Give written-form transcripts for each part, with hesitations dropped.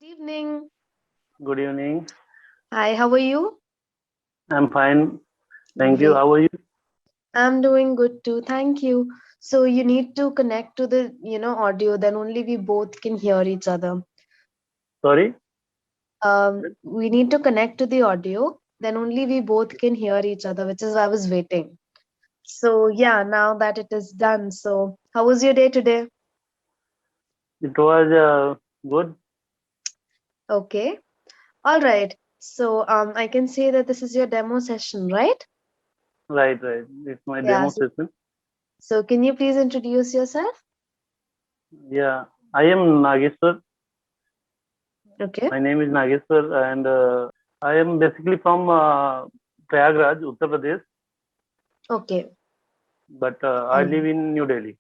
Evening. Good evening. Hi, how are you? I'm fine. Thank you. Great. How are you? I'm doing good too. Thank you. So you need to connect to the, audio, then only we both can hear each other. Sorry. We need to connect to the audio, then only we both can hear each other, which is why I was waiting. So yeah, now that it is done. So how was your day today? It was good. Okay. All right. So I can say that this is your demo session, right? Right, right. It's my Yeah. demo session. So can you please introduce yourself? Yeah. I am Nageshwar. Okay. My name is Nageshwar, and I am basically from Prayagraj, Uttar Pradesh, Okay. but I All live right. in New Delhi.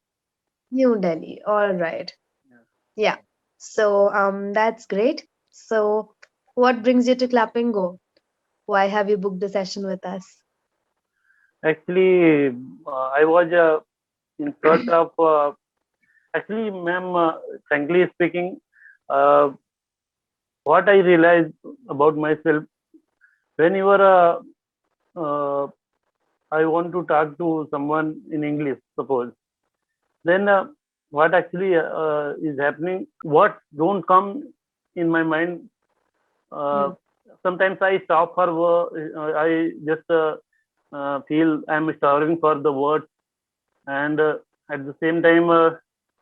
New Delhi. All right. Yeah. Yeah. So that's great. So what brings you to Clapingo? Why have you booked the session with us? Actually, I was in search of. Actually, ma'am, frankly speaking, uh, what I realized about myself whenever uh, I want to talk to someone in English, suppose, then what actually is happening, what don't come in my mind, uh, Hmm. sometimes I stop for I just feel I'm starving for the words, and at the same time,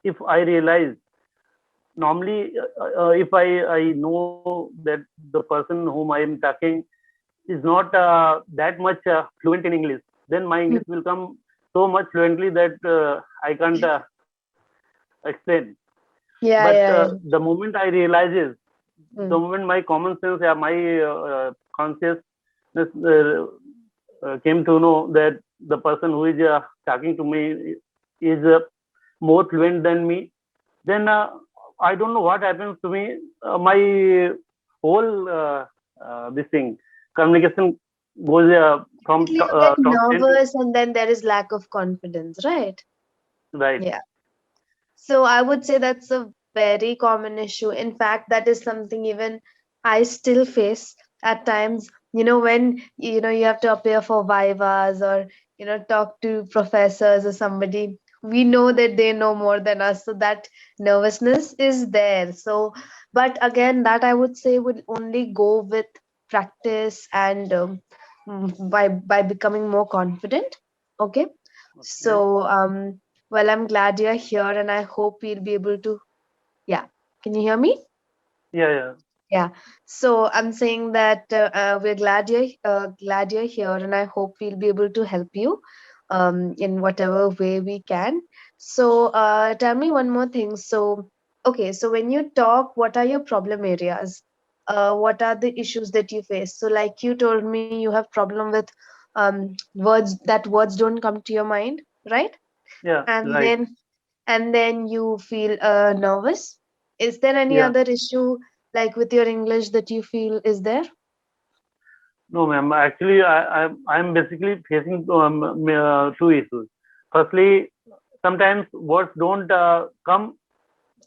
if I realize, normally, if I know that the person whom I am talking is not that much fluent in English, then my Hmm. English will come so much fluently that I can't explain. Yeah, But yeah, yeah. the moment I realizes, the Hmm. moment my common sense, yeah, my consciousness came to know that the person who is talking to me is more fluent than me, then I don't know what happens to me. My whole this thing communication goes from Basically, you get top 10 to nervous and then there is lack of confidence, right? right. Yeah. So I would say that's a very common issue. In fact, that is something even I still face at times. When you have to appear for vivas or talk to professors or somebody, we know that they know more than us, so that nervousness is there. So, but again, that I would say would only go with practice and by becoming more confident. Okay. Okay. So, well, I'm glad you're here and I hope we'll be able to. Yeah. Can you hear me? Yeah, yeah. Yeah. So I'm saying that we're glad you're here and I hope we'll be able to help you in whatever way we can. So tell me one more thing. So, okay. So when you talk, what are your problem areas? What are the issues that you face? So like you told me you have problem with words don't come to your mind, right? Yeah, and right. then and then you feel nervous. Is there any Yeah. other issue like with your English that you feel is there? No, ma'am. Actually, I'm basically facing two issues. Firstly, sometimes words don't come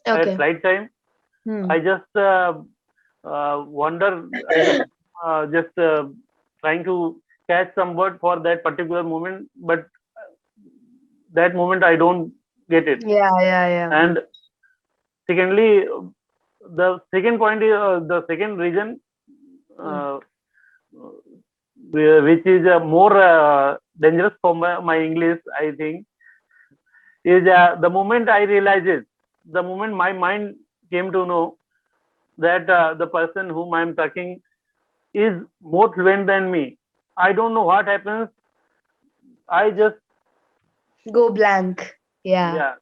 at Okay. right time. Hmm. I just wonder. I just just trying to catch some word for that particular moment, but that moment I don't get it. Yeah, yeah, yeah. And secondly, the second point is the second reason, Hmm. uh, which is more dangerous for my English, I think, is the moment I realize it, the moment my mind came to know that the person whom I'm talking is more fluent than me. I don't know what happens. I just, Go blank. Yeah.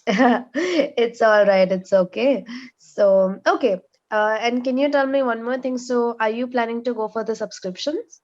yeah, It's all right. It's okay. So, okay. And can you tell me one more thing? So, are you planning to go for the subscriptions?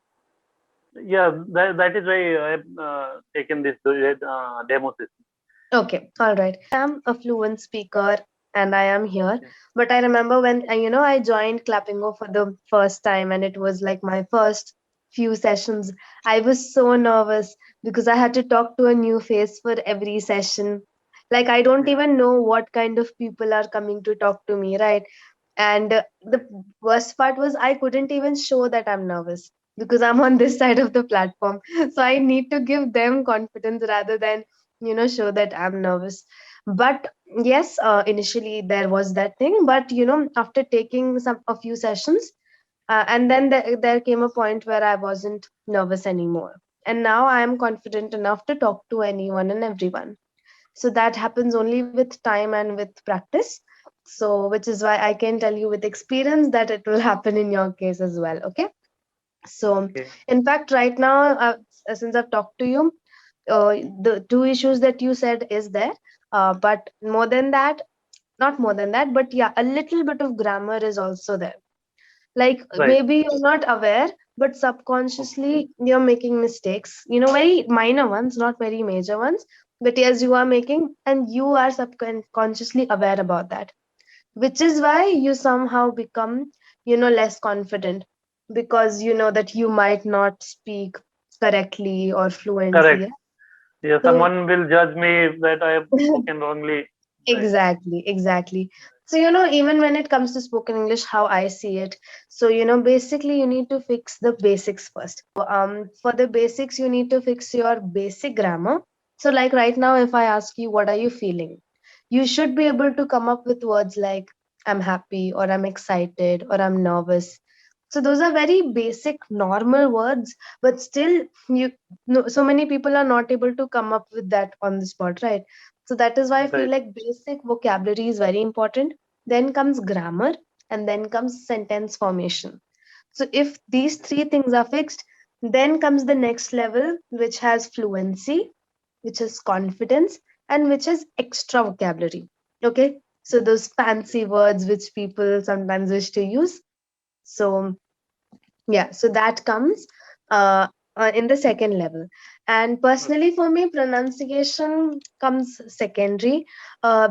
yeah, that is why I've taken this demo system. Okay, all right. I'm a fluent speaker and I am here. But I remember when I joined Clappingo for the first time and it was like my first few sessions. I was so nervous because I had to talk to a new face for every session. Like I don't Yeah, even know what kind of people are coming to talk to me, right? And the worst part was I couldn't even show that I'm nervous because I'm on this side of the platform. So I need to give them confidence rather than, show that I'm nervous. But yes, initially there was that thing. But, after taking a few sessions, and then there came a point where I wasn't nervous anymore. And now I am confident enough to talk to anyone and everyone. So that happens only with time and with practice. So, which is why I can tell you with experience that it will happen in your case as well. Okay. So, Okay. in fact, right now, since I've talked to you, the two issues that you said is there. But more than that, not more than that, but yeah, a little bit of grammar is also there. Like Right. maybe you're not aware, but Okay. subconsciously you're making mistakes, very minor ones, not very major ones. But yes, you are making, and you are subconsciously aware about that, which is why you somehow become, less confident, because you know that you might not speak correctly or fluently. Correct. Yeah? Yeah, So someone will judge me that I have spoken wrongly. Right. exactly, exactly. So, even when it comes to spoken English, how I see it, so, basically you need to fix the basics first. For the basics, you need to fix your basic grammar. So, like right now, if I ask you, what are you feeling? You should be able to come up with words like, I'm happy, or I'm excited, or I'm nervous. So, those are very basic, normal words, but still, no, so many people are not able to come up with that on the spot, right? So that is why I feel Right. like basic vocabulary is very important. Then comes grammar, and then comes sentence formation. So if these three things are fixed, then comes the next level, which has fluency, which is confidence, and which is extra vocabulary. Okay. So those fancy words which people sometimes wish to use. So yeah, so that comes uh, in the second level. And personally, for me, pronunciation comes secondary,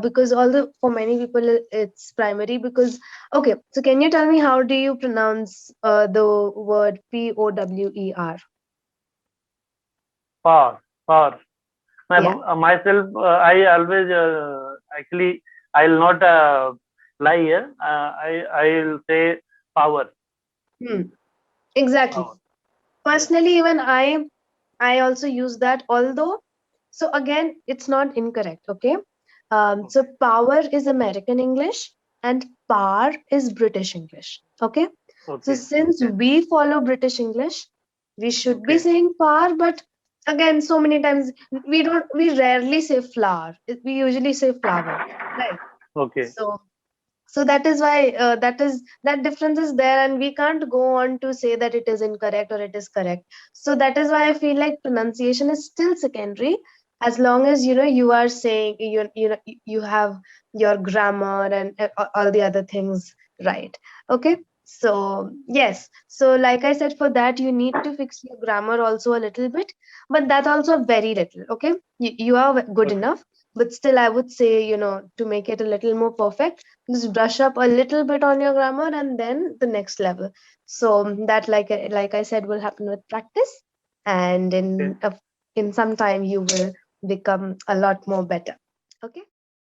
because although for many people it's primary. Because, okay, so can you tell me how do you pronounce the word POWER? Far, far. Yeah. Myself, I always actually I'll not lie here. I'll say power, Hmm. Exactly. power. Yeah. Personally, even I also use that, although, so again, it's not incorrect, okay? So Okay. power is American English and par is British English, okay? So Okay. since Okay. we follow British English, we should be Okay. saying par, but again, so many times we rarely say flower. We usually say flower, right? Okay. So that is why that difference is there, and we can't go on to say that it is incorrect or it is correct. So that is why I feel like pronunciation is still secondary, as long as you are saying you have your grammar and all the other things right. Okay. So yes, so like I said, for that you need to fix your grammar also a little bit, but that's also very little. Okay. You are good Okay. enough, but still I would say, to make it a little more perfect, just brush up a little bit on your grammar and then the next level. So that, like I said, will happen with practice, and Okay. in some time you will become a lot more better. Okay.